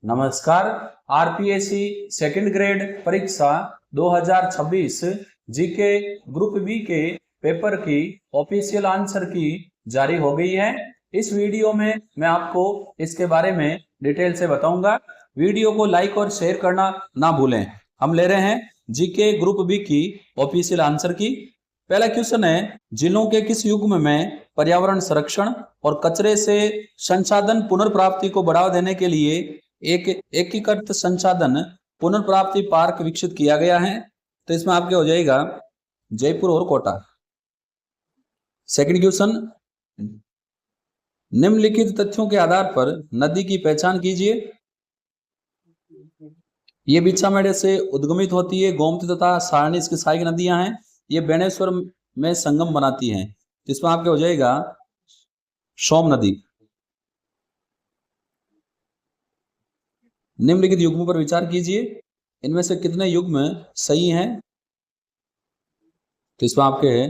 नमस्कार। RPSC second grade परीक्षा 2026 GK group B के पेपर की ऑफिशियल आंसर की जारी हो गई है। इस वीडियो में मैं आपको इसके बारे में डिटेल से बताऊंगा। वीडियो को लाइक और शेयर करना ना भूलें। हम ले रहे हैं जीके ग्रुप बी की ऑफिशियल आंसर की। पहला क्वेश्चन है, जिलों के किस युग्म में पर्यावरण संरक्षण और कचरे से संसाधन पुनर्प्राप्ति को बढ़ावा देने के लिए एक एकीकृत संसाधन पुनर्प्राप्ति पार्क विकसित किया गया है? तो इसमें आपके हो जाएगा जयपुर और कोटा। सेकंड क्वेश्चन, निम्नलिखित तथ्यों के आधार पर नदी की पहचान कीजिए। ये बिच्छामेड़ से उद्गमित होती है। गोमती तथा सारणी इसकी सहायक नदियां हैं। ये बेणेश्वर में संगम बनाती हैं। इसमें आपके हो जाएगा सोम नदी। निम्नलिखित युग्मों पर विचार कीजिए, इनमें से कितने युग्म सही हैं? तो इसमें आपके हैं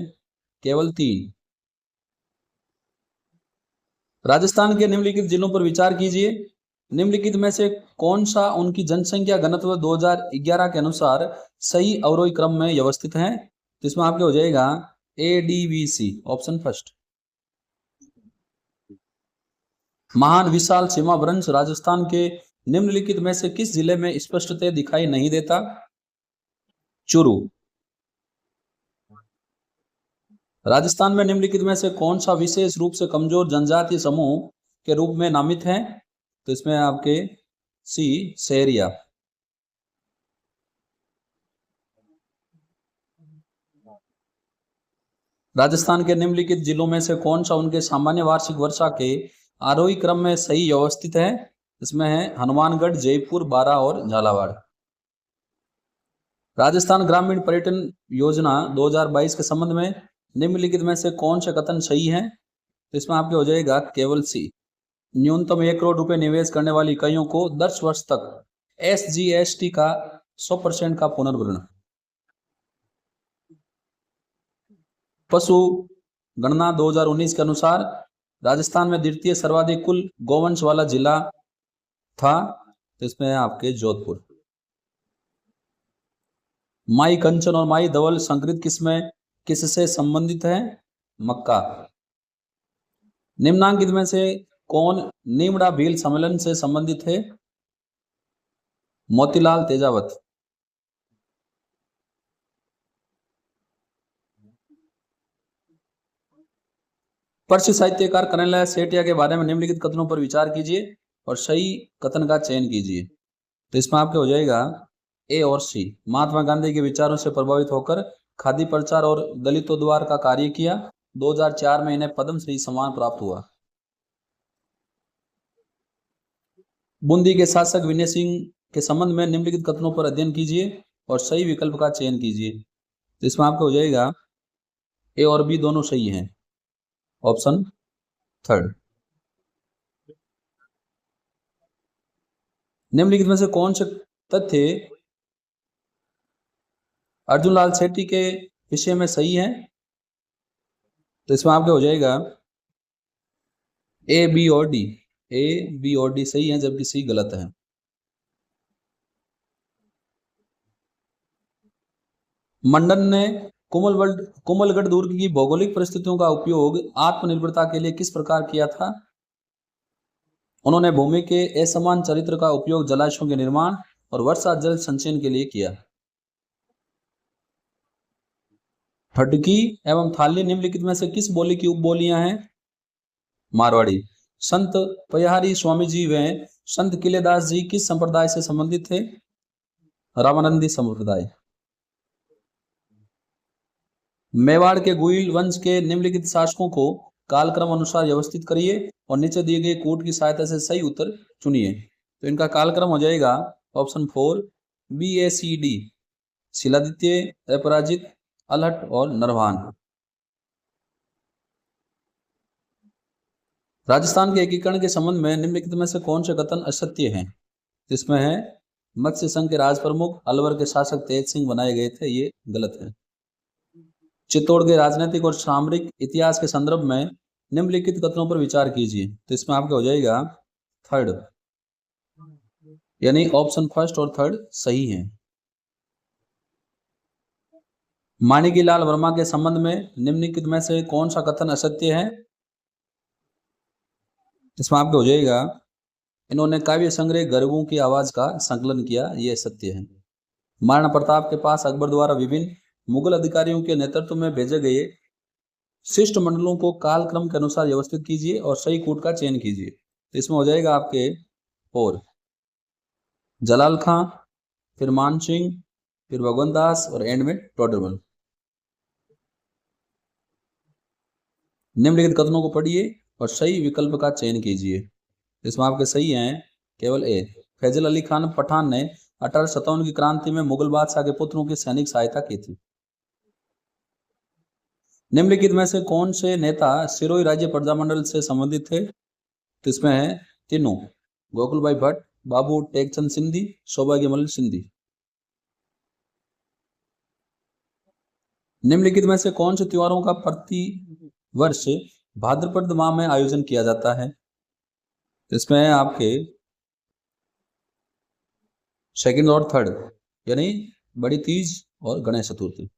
केवल 3। राजस्थान के निम्नलिखित जिलों पर विचार कीजिए, निम्नलिखित में से कौन सा उनकी जनसंख्या घनत्व 2011 के अनुसार सही अवरोही क्रम में व्यवस्थित है? तो इसमें आपके हो जाएगा ADVC, ऑप्शन फर्स्ट। महान विशाल सीमा वृक्ष राजस्थान के निम्नलिखित में से किस जिले में स्पष्टतः दिखाई नहीं देता? चूरू। राजस्थान में निम्नलिखित में से कौन सा विशेष रूप से कमजोर जनजातीय समूह के रूप में नामित है? तो इसमें आपके सी, सहरिया। राजस्थान के निम्नलिखित जिलों में से कौन सा उनके सामान्य वार्षिक वर्षा के आरोही क्रम में सही व्यवस्थित है? इसमें है हनुमानगढ़, जयपुर, बारां और झालावाड़। राजस्थान ग्रामीण पर्यटन योजना 2022 के संबंध में निम्नलिखित में से कौन से कथन सही है? तो इसमें आपके हो जाएगा केवल सी। न्यूनतम 1 करोड़ रुपए निवेश करने वाली इकाइयों को 10 वर्ष तक SGST का 100% का पुनर्भरण। पशु गणना 2019 के अनुसार राजस्थान में द्वितीय सर्वाधिक कुल गौवंश वाला जिला था। तो इसमें आपके जोधपुर। माई कंचन और माई धवल संकृत किससे संबंधित है? मक्का। निम्नांकित में से कौन नीमड़ा भील सम्मेलन से संबंधित है? मोतीलाल तेजावत। प्रसिद्ध साहित्यकार कन्हैया सेठिया के बारे में निम्नलिखित कथनों पर विचार कीजिए और सही कथन का चयन कीजिए। तो इसमें आपके हो जाएगा A और C। महात्मा गांधी के विचारों से प्रभावित होकर खादी प्रचार और दलितों द्वार का कार्य किया। 2004 में इन्हें पद्मश्री सम्मान प्राप्त हुआ। बूंदी के शासक विनय सिंह के संबंध में निम्नलिखित कथनों पर अध्ययन कीजिए और सही विकल्प का चयन कीजिए। तो इसमें आपको हो जाएगा A और B दोनों सही हैं, ऑप्शन थर्ड। निम्नलिखित में से कौन से तथ्य अर्जुन लाल सेठी के विषय में सही है? तो इसमें आपके हो जाएगा A, B और D। A, B और D सही है, जबकि C गलत है। मंडन ने कुमलगढ़ दुर्ग की भौगोलिक परिस्थितियों का उपयोग आत्मनिर्भरता के लिए किस प्रकार किया था? उन्होंने भूमि के असमान चरित्र का उपयोग जलाशयों के निर्माण और वर्षा जल संचयन के लिए किया। ठटकी एवं थाली निम्नलिखित में से किस बोली की उपबोलियां हैं? मारवाड़ी। संत पयहारी स्वामी जी व संत किलेदास जी किस संप्रदाय से संबंधित थे? रामानंदी संप्रदाय। मेवाड़ के गुइल वंश के निम्नलिखित शासकों को कालक्रम अनुसार व्यवस्थित करिए और नीचे दिए गए कोड की सहायता से सही उत्तर चुनिए। तो इनका कालक्रम हो जाएगा ऑप्शन 4 BACD, शिलादित्य, अपराजित, अलहट और नरवान। राजस्थान के एकीकरण के संबंध में निम्नलिखित में से कौन से कथन असत्य हैं? इसमें है मत्स्य संघ के राज प्रमुख अलवर के शासक तेज सिंह बनाए गए थे, ये गलत है। चित्तौड़ के राजनीतिक और सामरिक इतिहास के संदर्भ में निम्नलिखित कथनों पर विचार कीजिए। तो इसमें आपका हो जाएगा थर्ड। यानी ऑप्शन फर्स्ट और थर्ड सही है। माणिकलाल वर्मा के संबंध में निम्नलिखित में से कौन सा कथन असत्य है? इसमें आपको हो जाएगा इन्होंने काव्य संग्रह गरबों की आवाज का संकलन किया, यह सत्य है। महाराणा प्रताप के पास अकबर द्वारा विभिन्न मुगल अधिकारियों के नेतृत्व में भेजे गए शिष्ट मंडलों को कालक्रम के अनुसार व्यवस्थित कीजिए और सही कूट का चयन कीजिए। तो इसमें हो जाएगा आपके और जलाल खां, फिर मान सिंह, फिर भगवंत दास और एंड में टोडरमल। निम्नलिखित कथनों को पढ़िए और सही विकल्प का चयन कीजिए। इसमें आपके सही हैं केवल ए। फैजल अली खान पठान ने 1857 की क्रांति में मुगल बादशाह के पुत्रों की सैनिक सहायता की थी। निम्नलिखित में से कौन से नेता सिरोही राज्य प्रजामंडल से संबंधित थे? तो इसमें है तीनों, गोकुल भाई भट्ट, बाबू टेकचंद सिंधी, सौभाग्यमल सिंधी। निम्नलिखित में से कौन से त्योहारों का प्रति वर्ष भाद्रपद माह में आयोजन किया जाता है? इसमें है आपके सेकंड और थर्ड, यानी बड़ी तीज और गणेश चतुर्थी।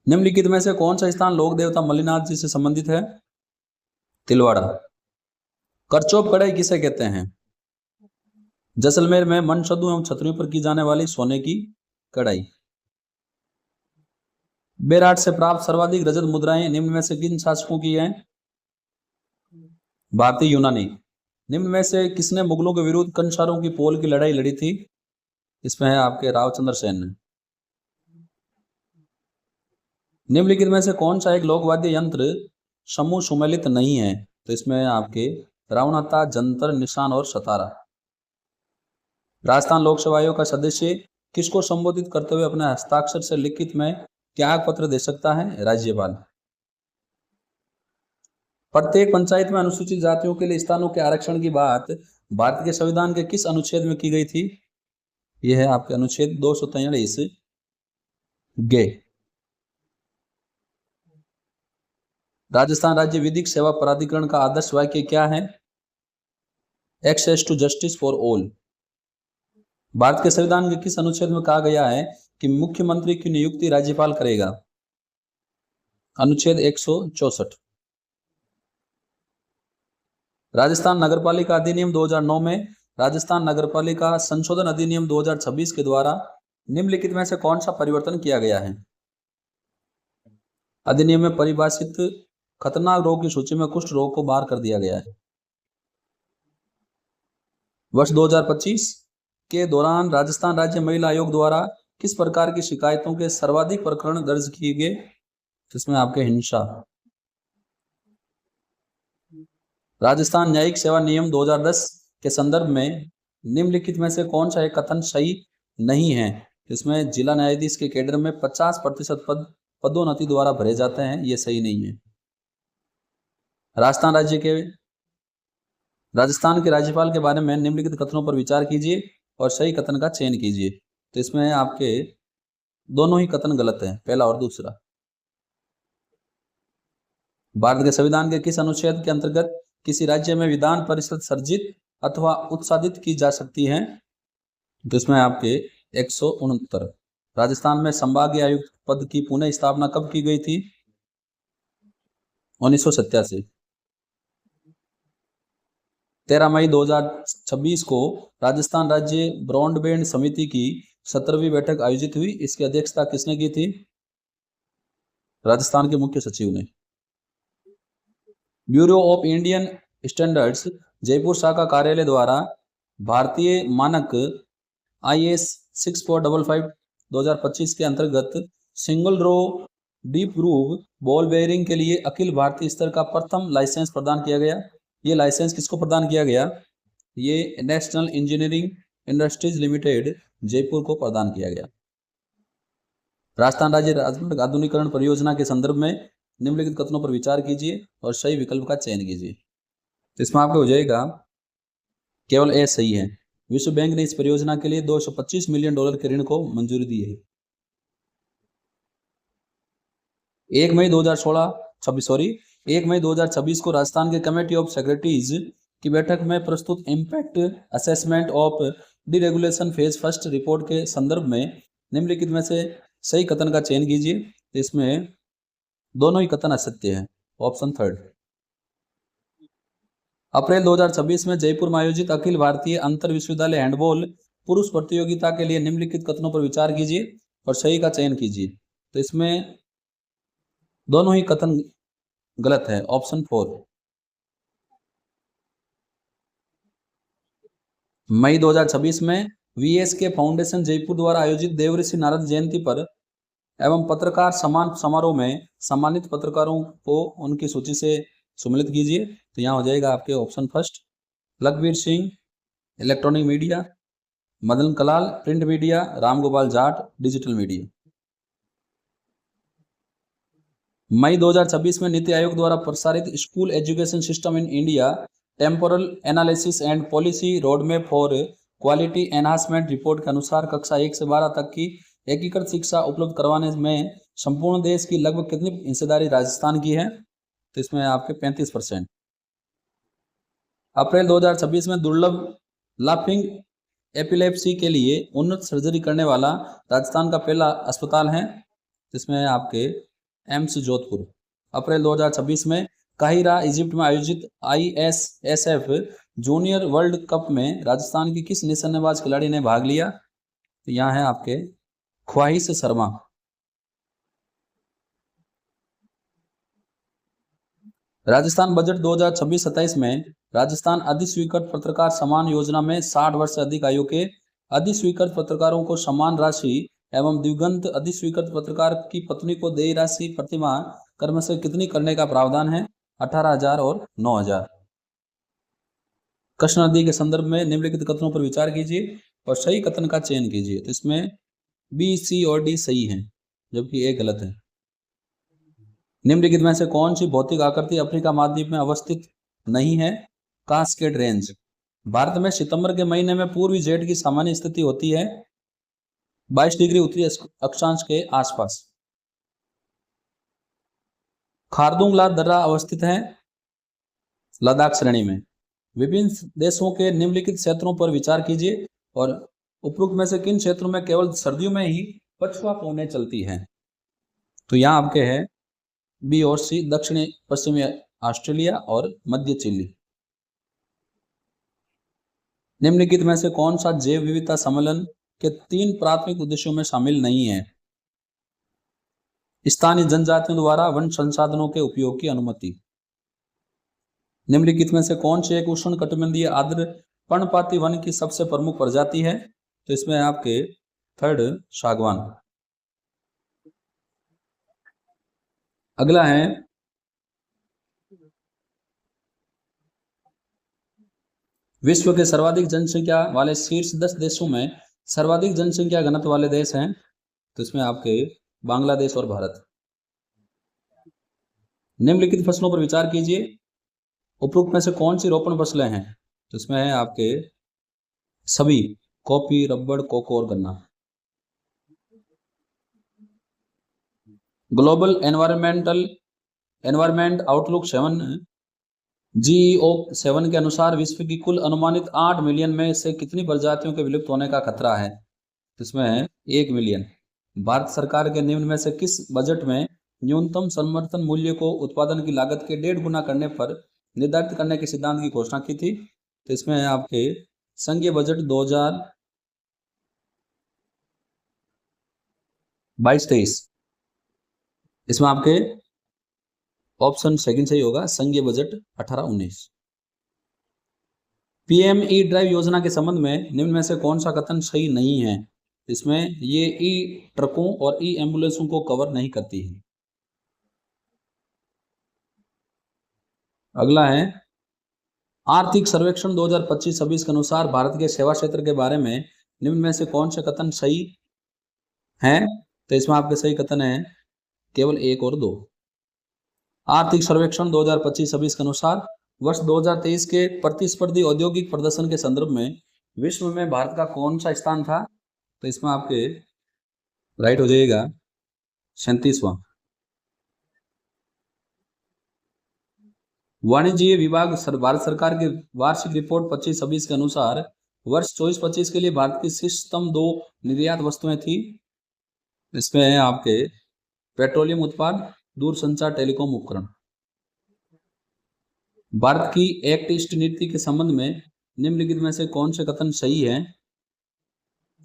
निम्नलिखित में से कौन सा स्थान लोक देवता मल्लिनाथ जी से संबंधित है? तिलवाड़ा। करचोप कढ़ाई किसे कहते हैं? जैसलमेर में मनसदू एवं छतरियों पर की जाने वाली सोने की कढ़ाई। बेराट से प्राप्त सर्वाधिक रजत मुद्राएं निम्न में से किन शासकों की हैं? भारतीय यूनानी। निम्न में से किसने मुगलों के विरुद्ध कंसारों की पोल की लड़ाई लड़ी थी? इसमें है आपके रावचंद्र सेन ने। निम्नलिखित में से कौन सा एक लोकवाद्य यंत्र समूह सुमेलित नहीं है? तो इसमें है आपके रावणाता, जंतर, निशान और सतारा। राजस्थान लोकसभा आयोग का सदस्य किसको संबोधित करते हुए अपने हस्ताक्षर से लिखित में त्याग पत्र दे सकता है? राज्यपाल। प्रत्येक पंचायत में अनुसूचित जातियों के लिए स्थानों के आरक्षण की बात भारत के संविधान के किस अनुच्छेद में की गई थी? यह है आपके अनुच्छेद 243 गे। राजस्थान राज्य विधिक सेवा प्राधिकरण का आदर्श वाक्य क्या है? Access to justice for all. Bharat के संविधान के किस अनुच्छेद में कहा गया है कि मुख्यमंत्री की नियुक्ति राज्यपाल करेगा? अनुच्छेद 164। राजस्थान नगरपालिका अधिनियम 2009 में राजस्थान नगरपालिका संशोधन अधिनियम 2026 के द्वारा निम्नलिखित में से कौन सा परिवर्तन किया गया है? अधिनियम में परिभाषित खतरनाक रोग की सूची में कुष्ठ रोग को बाहर कर दिया गया है। वर्ष 2025 के दौरान राजस्थान राज्य महिला आयोग द्वारा किस प्रकार की शिकायतों के सर्वाधिक प्रकरण दर्ज किए गए? जिसमें आपके हिंसा। राजस्थान न्यायिक सेवा नियम 2010 के संदर्भ में निम्नलिखित में से कौन सा एक कथन सही नहीं है? इसमें जिला न्यायाधीश के कैडर में 50% पद पदोन्नति द्वारा भरे जाते हैं, ये सही नहीं है। राजस्थान के राज्यपाल के बारे में निम्नलिखित कथनों पर विचार कीजिए और सही कथन का चयन कीजिए। तो इसमें आपके दोनों ही कथन गलत हैं, पहला और दूसरा। भारत के संविधान के किस अनुच्छेद के अंतर्गत किसी राज्य में विधान परिषद सर्जित अथवा उत्सादित की जा सकती है? तो इसमें आपके 169। राजस्थान में संभागीय आयुक्त पद की पुनः स्थापना कब की गई थी? 1987। 13 मई 2026 को राजस्थान राज्य ब्रॉडबैंड समिति की 17वीं बैठक आयोजित हुई। इसकी अध्यक्षता किसने की थी? राजस्थान के मुख्य सचिव ने। Bureau of Indian standards Jaipur शाखा कार्यालय द्वारा भारतीय मानक IS 6455 2025 के अंतर्गत single row deep groove ball bearing के लिए अखिल भारतीय स्तर का प्रथम लाइसेंस प्रदान किया गया। ये लाइसेंस किसको प्रदान किया गया? ये national engineering industries limited Jaipur को प्रदान किया गया। राजस्थान राज्य राजमार्ग आधुनिकीकरण परियोजना के संदर्भ में निम्नलिखित कथनों पर विचार कीजिए और सही विकल्प का चयन कीजिए। तो इसमें आपको हो जाएगा केवल ए सही है। विश्व बैंक ने इस परियोजना के लिए $225 मिलियन के ऋण को मंजूरी दी है। 1 मई 2026 को राजस्थान के कमेटी ऑफ सेक्रेटरीज की बैठक में प्रस्तुत impact assessment of deregulation phase first report के संदर्भ में निम्नलिखित में से सही कथन का चयन कीजिए। तो इसमें दोनों ही कथन असत्य है। Option third. अप्रैल 2026 में जयपुर में आयोजित अखिल भारतीय अंतर विश्वविद्यालय हैंडबॉल पुरुष प्रतियोगिता के लिए निम्नलिखित कथनों पर विचार कीजिए और सही का चयन कीजिए। तो इसमें दोनों ही कथन गलत है। ऑप्शन 4। मई 2026 में वीएसके फाउंडेशन जयपुर द्वारा आयोजित देवऋषि नारद जयंती पर एवं पत्रकार सम्मान समारोह में सम्मानित पत्रकारों को उनकी सूची से सम्मिलित कीजिए। तो यहाँ हो जाएगा आपके option first, Lakhbir Singh electronic media, Madan Kalal print media, Ramgopal Jat digital media. मई 2026 में नीति आयोग द्वारा प्रसारित school education system in India temporal analysis and policy roadmap for quality enhancement report के अनुसार कक्षा 1 से 12 तक की एकीकृत शिक्षा उपलब्ध करवाने में संपूर्ण देश की लगभग कितनी हिस्सेदारी राजस्थान की है? तो इसमें आपके 35%। अप्रैल 2026 में दुर्लभ लाफिंग एपिलेप्सी के लिए उन्नत सर्जरी करने वाला राजस्थान का पहला अस्पताल है। इसमें आपके एम्स जोधपुर। अप्रैल 2026 में काहिरा इजिप्ट में आयोजित ISSF जूनियर वर्ल्ड कप में राजस्थान की किस निशानेबाज खिलाड़ी ने भाग लिया? तो यहाँ है आपके ख्वाहिश शर्मा। राजस्थान बजट 2026-27 में राजस्थान अधिस्वीकृत पत्रकार सम्मान योजना में 60 वर्ष से अधिक आयु के अधिस्वीकृत पत्रकारों को समान राशि एवं दिवंगत अधिस्वीकृत पत्रकार की पत्नी को देय राशि प्रतिमाह कर्म से कितनी करने का प्रावधान है? 18,000 और 9,000। कृष्णा नदी के संदर्भ में निम्नलिखित कथनों पर विचार कीजिए और सही कथन का चयन कीजिए। तो इसमें बी, सी और डी सही है, जबकि ए गलत है। निम्नलिखित में से कौन सी भौतिक आकृति अफ्रीका महाद्वीप में अवस्थित नहीं है? Cascade range. भारत में सितंबर के महीने में पूर्वी जेट की सामान्य स्थिति होती है 22 डिग्री उत्तरी अक्षांश के आसपास। खारदुंग दर्रा अवस्थित है लद्दाख श्रेणी में। विभिन्न देशों के निम्नलिखित क्षेत्रों पर विचार कीजिए और उपरोक्त में से किन क्षेत्रों में केवल सर्दियों में ही पछुआ पौने चलती है? तो यहाँ आपके है बी और सी, दक्षिणी पश्चिमी ऑस्ट्रेलिया और मध्य चिली। निम्नलिखित में से कौन सा जैव विविधता सम्मेलन के 3 प्राथमिक उद्देश्यों में शामिल नहीं है? स्थानीय जनजातियों द्वारा वन संसाधनों के उपयोग की अनुमति। निम्नलिखित में से कौन सी एक उष्णकटिबंधीय आर्द्र पर्णपाती वन की सबसे प्रमुख प्रजाति है? तो इसमें आपके थर्ड सागवान। अगला है विश्व के सर्वाधिक जनसंख्या वाले शीर्ष 10 देशों में सर्वाधिक जनसंख्या घनत्व वाले देश हैं। तो इसमें आपके बांग्लादेश और भारत। निम्नलिखित फसलों पर विचार कीजिए, उपरोक्त में से कौन सी रोपण फसलें हैं? तो इसमें है आपके सभी कॉफी, रबड़, कोको और गन्ना। ग्लोबल एनवायरमेंट आउटलुक 7 GEO7 के अनुसार विश्व की कुल अनुमानित 8 मिलियन में से कितनी प्रजातियों के विलुप्त होने का खतरा है? इसमें है 1 मिलियन। भारत सरकार के निम्न में से किस बजट में न्यूनतम समर्थन मूल्य को उत्पादन की लागत के 1.5 गुना करने पर निर्धारित करने के सिद्धांत की घोषणा की थी? तो इसमें है आपके संघीय बजट 2022-23। इसमें आपके ऑप्शन सेकंड सही होगा, संघीय बजट 18-19। PME ड्राइव योजना के संबंध में निम्न में से कौन सा कथन सही नहीं है? इसमें ये ई ट्रकों और ई एम्बुलेंसों को कवर नहीं करती है। अगला है आर्थिक सर्वेक्षण 2025-26 के अनुसार भारत के सेवा क्षेत्र के बारे में निम्न में से कौन से कथन सही हैं? तो इसमें आपके सही कथन है केवल 1 और 2। आर्थिक सर्वेक्षण 2025-26 के अनुसार वर्ष 2023 के प्रतिस्पर्धी औद्योगिक प्रदर्शन के संदर्भ में विश्व में भारत का कौन सा स्थान था? तो इसमें आपके राइट हो जाएगा 37वां। वाणिज्य विभाग भारत सरकार की वार्षिक रिपोर्ट 25-26 के अनुसार वर्ष 24-25 के लिए भारत की शीर्षतम 2 निर्यात वस्तुएं थी। इसमें है आपके पेट्रोलियम उत्पाद, दूरसंचार टेलीकॉम उपकरण। भारत की एक्ट ईस्ट नीति के संबंध में निम्नलिखित में से कौन से कथन सही है?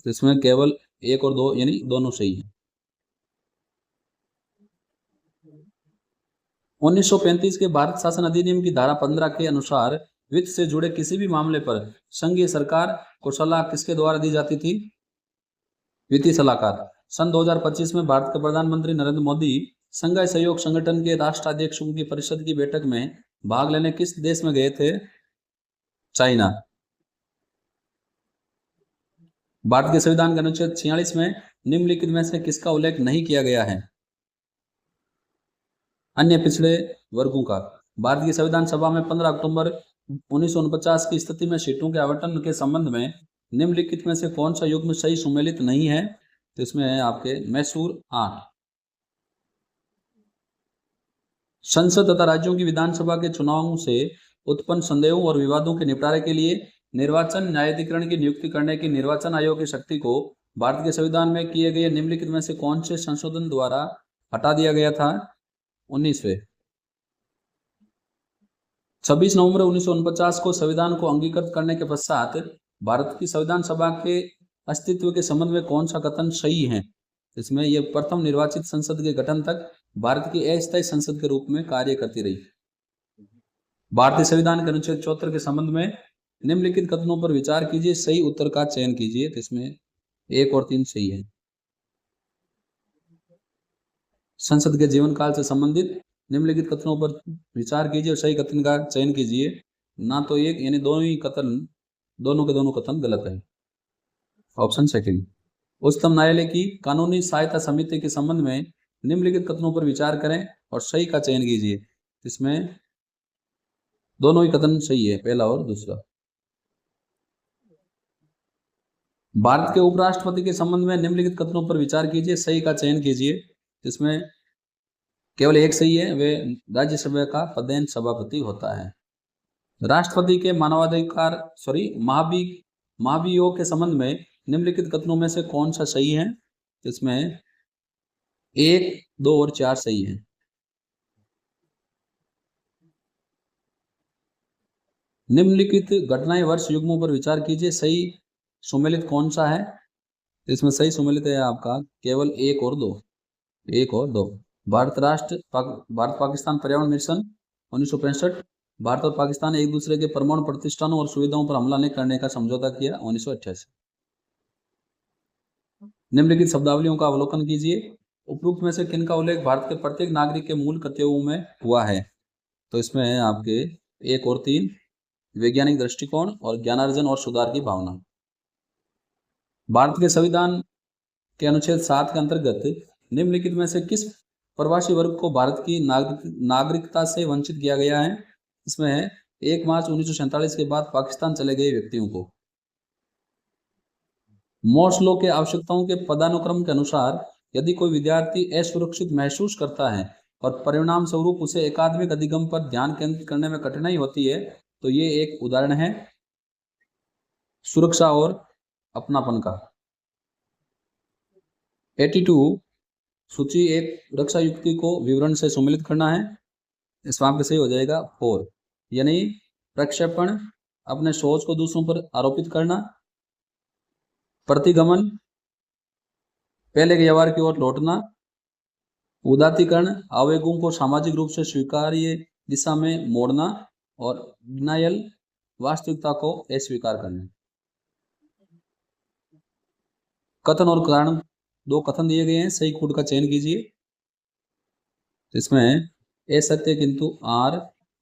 तो इसमें केवल 1 और 2 यानी दोनों सही है। 1935 के भारत शासन अधिनियम की धारा 15 के अनुसार वित्त से जुड़े किसी भी मामले पर संघीय सरकार को सलाह किसके द्वारा दी जाती थी? वित्तीय सलाहकार। सन 2025 में भारत के प्रधानमंत्री नरेंद्र मोदी संघाई सहयोग संगठन के राष्ट्राध्यक्षों की परिषद की बैठक में भाग लेने किस देश में गए थे? चाइना। भारत के संविधान के अनुच्छेद 46 में निम्नलिखित में से किसका उल्लेख नहीं किया गया है? अन्य पिछड़े वर्गों का। भारत की संविधान सभा में 15 अक्टूबर 1949 की स्थिति में सीटों के आवंटन के संबंध में निम्नलिखित में से कौन सा युग्म सही सुमेलित नहीं है? तो इसमें है आपके मैसूर 8। संसद तथा राज्यों की विधानसभा के चुनावों से उत्पन्न संदेहों और विवादों के निपटारे के लिए निर्वाचन न्यायाधिकरण की नियुक्ति करने की निर्वाचन आयोग की शक्ति को भारत के संविधान में किए गए निम्नलिखित में से कौन से संशोधन द्वारा हटा दिया गया था? 19वें। 26 नवंबर 1949 को संविधान को अंगीकृत करने के पश्चात भारत की संविधान सभा के अस्तित्व के संबंध में कौन सा कथन सही है? इसमें यह प्रथम निर्वाचित संसद के गठन तक भारत की अस्थायी संसद के रूप में कार्य करती रही। भारतीय संविधान के अनुच्छेद 74 के संबंध में निम्नलिखित कथनों पर विचार कीजिए, सही उत्तर का चयन कीजिए। तो इसमें 1 और 3 सही है। संसद के जीवन काल से संबंधित निम्नलिखित कथनों पर विचार कीजिए और सही कथन का चयन कीजिए। ना तो एक यानी दोनों के दोनों कथन गलत है। Option second. उच्चतम न्यायालय की कानूनी सहायता समिति के संबंध में निम्नलिखित कथनों पर विचार करें और सही का चयन कीजिए। इसमें दोनों ही कथन सही है, पहला और दूसरा। भारत के उपराष्ट्रपति के संबंध में निम्नलिखित कथनों पर विचार कीजिए, सही का चयन कीजिए। इसमें केवल एक सही है, वे राज्यसभा का पदेन सभापति होता है। राष्ट्रपति के मानवाधिकार महाभियोग के संबंध में निम्नलिखित कथनों में से कौन सा सही है? इसमें 1, 2 और 4 सही है। निम्नलिखित घटनाएं वर्ष युग्मों पर विचार कीजिए, सही सुमेलित कौन सा है? इसमें सही सुमेलित है आपका केवल 1 और 2। 1 और 2। भारत पाकिस्तान पर्यावरण मिशन 1965। भारत और पाकिस्तान एक दूसरे के परमाणु प्रतिष्ठानों और सुविधाओं पर हमला नहीं करने का समझौता किया 1988। निम्नलिखित शब्दावलियों का अवलोकन कीजिए। उपरोक्त में से किनका उल्लेख भारत के प्रत्येक नागरिक के मूल कर्तव्यों में हुआ है? तो इसमें है आपके 1 और 3, वैज्ञानिक दृष्टिकोण और ज्ञानार्जन और सुधार की भावना। भारत के संविधान के अनुच्छेद 7 के अंतर्गत निम्नलिखित में से किस प्रवासी वर्ग को भारत की नागरिकता से वंचित किया गया है? इसमें है 1 मार्च 1947 के बाद पाकिस्तान चले गए व्यक्तियों को। मोस्लो के आवश्यकताओं के पदानुक्रम के अनुसार यदि कोई विद्यार्थी असुरक्षित महसूस करता है और परिणाम स्वरूप उसे एकाडमिक अधिगम पर ध्यान केंद्रित करने में कठिनाई होती है, तो ये एक उदाहरण है सुरक्षा और अपनापन का। 82 सूची एक रक्षा युक्ति को विवरण से सम्मिलित करना है। इसमें आपके सही हो जाएगा 4, यानी प्रक्षेपण, अपने सोच को दूसरों पर आरोपित करना, प्रतिगमन, पहले के व्यवहार की ओर लौटना, उदात्तीकरण, आवेगों को सामाजिक रूप से स्वीकार्य दिशा में मोड़ना, और डिनायल, वास्तविकता को अस्वीकार करना। कथन और कारण 2 कथन दिए गए हैं, सही कोड का चयन कीजिए। इसमें ए सत्य किंतु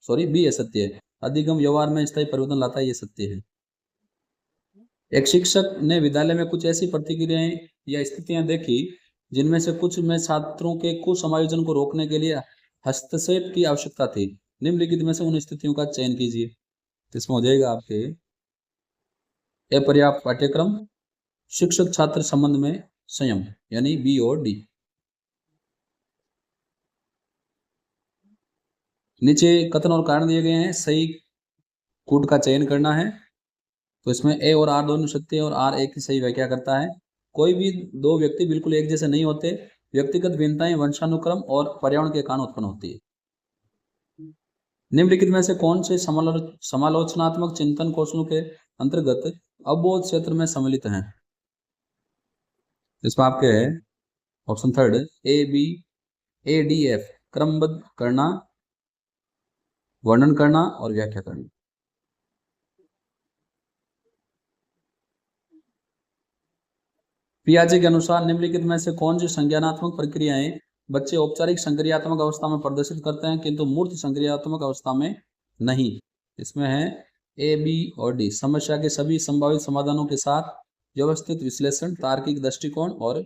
बी असत्य है। अधिगम व्यवहार में स्थायी परिवर्तन लाता है, ये सत्य है। एक शिक्षक ने विद्यालय में कुछ ऐसी प्रतिक्रियाएं या स्थितियां देखी जिनमें से कुछ में छात्रों के कुसमायोजन को रोकने के लिए हस्तक्षेप की आवश्यकता थी। निम्नलिखित में से उन स्थितियों का चयन कीजिए। इसमें हो जाएगा आपके अपर्याप्त पाठ्यक्रम, शिक्षक छात्र संबंध में संयम, यानी बी और डी। नीचे कथन और कारण दिए गए हैं, सही कूट का चयन करना है। तो इसमें ए और आर दोनों सत्य है और आर एक की सही व्याख्या करता है। कोई भी दो व्यक्ति बिल्कुल एक जैसे नहीं होते, व्यक्तिगत भिन्नताएं वंशानुक्रम और पर्यावरण के कारण उत्पन्न होती है। निम्नलिखित में से कौन से समालोचनात्मक चिंतन कौशलों के अंतर्गत अवबोध क्षेत्र में सम्मिलित हैं? इसमें आपके है ऑप्शन थर्ड ABADF, क्रमबद्ध करना, वर्णन करना और व्याख्या करना। पियाजे के अनुसार निम्नलिखित में से कौन सी संज्ञानात्मक प्रक्रियाएं बच्चे औपचारिक संक्रियात्मक अवस्था में प्रदर्शित करते हैं किंतु मूर्त संक्रियात्मक अवस्था में नहीं? इसमें है A, B और D, समस्या के सभी संभावित समाधानों के साथ व्यवस्थित विश्लेषण, तार्किक दृष्टिकोण और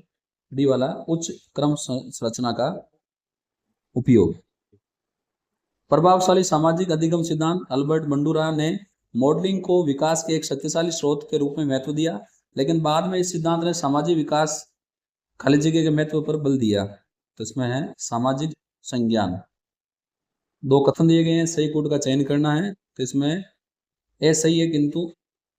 डी वाला उच्च क्रम संरचना का उपयोग। प्रभावशाली सामाजिक अधिगम सिद्धांत अल्बर्ट बंडूरा ने मॉडलिंग को विकास के एक शक्तिशाली स्रोत के रूप में महत्व दिया, लेकिन बाद में इस सिद्धांत ने सामाजिक विकास खाली जगह के महत्व पर बल दिया। तो इसमें है सामाजिक संज्ञान। दो कथन दिए गए हैं, सही कूट का चयन करना है। तो इसमें ए सही है किंतु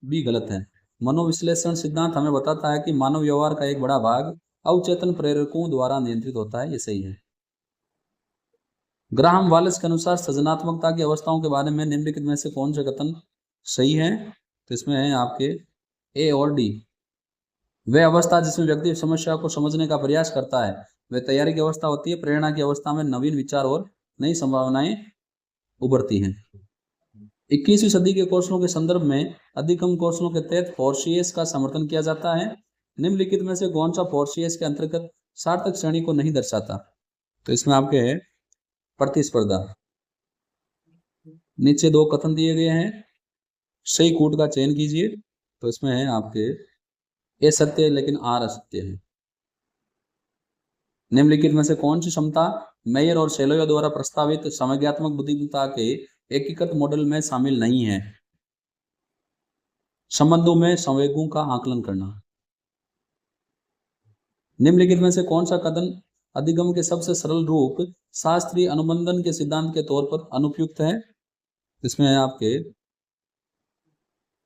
बी गलत है। मनोविश्लेषण सिद्धांत हमें बताता है कि मानव व्यवहार का एक बड़ा भाग अवचेतन प्रेरकों द्वारा नियंत्रित होता है, ये सही है। ग्राहम वालेस के अनुसार सृजनात्मकता की अवस्थाओं के बारे में निम्नलिखित में से कौन से कथन सही है? तो इसमें है आपके ए और डी। वह अवस्था जिसमें व्यक्ति समस्या को समझने का प्रयास करता है वह तैयारी की अवस्था होती है। प्रेरणा की अवस्था में नवीन विचार और नई संभावनाएं उभरती हैं। 21वीं सदी के कौशलों के संदर्भ में अधिगम कौशलों के तहत फोर्सियस का समर्थन किया जाता है। निम्नलिखित में से कौन सा फोर्सियस के अंतर्गत सार्थक श्रेणी को नहीं दर्शाता? तो इसमें आपके है प्रतिस्पर्धा। नीचे दो कथन दिए गए हैं, सही कूट का चयन कीजिए। तो इसमें है आपके ए सत्य है लेकिन आर असत्य है। निम्नलिखित में से कौन सी क्षमता मेयर और सेलोया द्वारा प्रस्तावित समज्ञात्मक बुद्धिमत्ता के एकीकृत मॉडल में शामिल नहीं है? संबंधों में संवेगों का आकलन करना। निम्नलिखित में से कौन सा कथन अधिगम के सबसे सरल रूप शास्त्रीय अनुबंधन के सिद्धांत के तौर पर अनुपयुक्त है? इसमें है आपके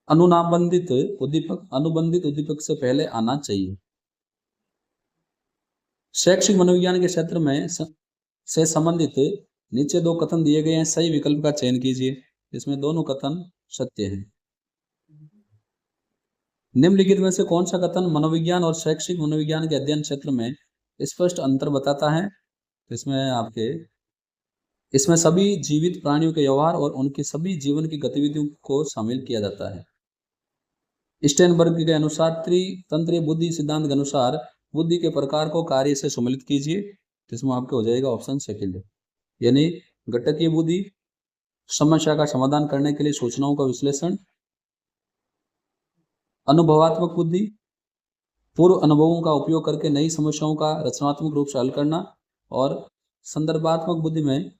अनुनाबंधित उद्दीपक अनुबंधित उद्दीपक से पहले आना चाहिए। शैक्षिक मनोविज्ञान के क्षेत्र में से संबंधित नीचे दो कथन दिए गए हैं, सही विकल्प का चयन कीजिए। इसमें दोनों कथन सत्य हैं। निम्नलिखित में से कौन सा कथन मनोविज्ञान और शैक्षिक मनोविज्ञान के अध्ययन क्षेत्र में स्पष्ट अंतर बताता है? इसमें आपके इसमें सभी जीवित प्राणियों के व्यवहार और उनकी सभी जीवन की गतिविधियों को शामिल किया जाता है। स्टेनबर्ग के अनुसार त्रितंत्रीय बुद्धि सिद्धांत के अनुसार बुद्धि के प्रकार को कार्य से सम्मिलित कीजिए। तो इसमें आपके हो जाएगा ऑप्शन सेकंड, यानी घटकीय बुद्धि, समस्या का समाधान करने के लिए सूचनाओं का विश्लेषण, अनुभवात्मक बुद्धि, पूर्व अनुभवों का उपयोग करके नई समस्याओं का रचनात्मक रूप से हल करना, और संदर्भात्मक बुद्धि में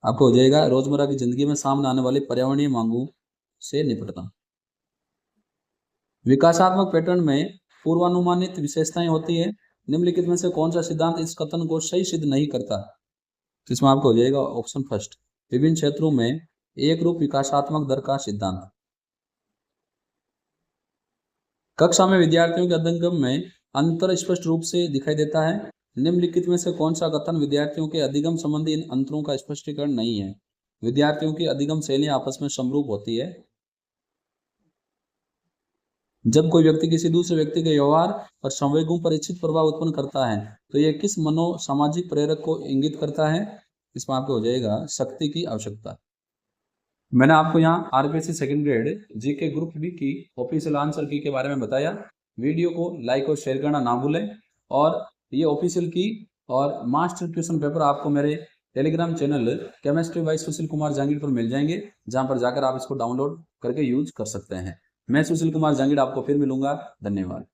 आपको हो जाएगा रोजमर्रा की जिंदगी में सामने आने वाली पर्यावरणीय मांगों से निपटना। विकासात्मक पैटर्न में पूर्वानुमानित विशेषताएं होती है। निम्नलिखित में से कौन सा सिद्धांत इस कथन को सही सिद्ध नहीं करता? इसमें आपको हो जाएगा ऑप्शन फर्स्ट, विभिन्न क्षेत्रों में एक रूप विकासात्मक दर का सिद्धांत। कक्षा में विद्यार्थियों के अधिगम में अंतर स्पष्ट रूप से दिखाई देता है। निम्नलिखित में से कौन सा कथन विद्यार्थियों के अधिगम संबंधी इन अंतरों का स्पष्टीकरण नहीं है? विद्यार्थियों की अधिगम शैलियां आपस में समरूप होती है। जब कोई व्यक्ति किसी दूसरे व्यक्ति के व्यवहार और संवेगों पर इच्छित प्रभाव उत्पन्न करता है तो यह किस मनो सामाजिक प्रेरक को इंगित करता है? इसमें आपको हो जाएगा शक्ति की आवश्यकता। मैंने आपको यहाँ RPSC second grade GK group B की ऑफिशियल आंसर की के बारे में बताया। वीडियो को लाइक और शेयर करना ना भूलें, और ये ऑफिशियल की और मास्टर क्वेश्चन पेपर आपको मेरे Telegram channel chemistry bye Sushil Kumar Jahangir पर मिल जाएंगे, जहां पर जाकर आप इसको डाउनलोड करके यूज कर सकते हैं। मैं सुशील कुमार जहांगीर आपको फिर मिलूंगा। धन्यवाद।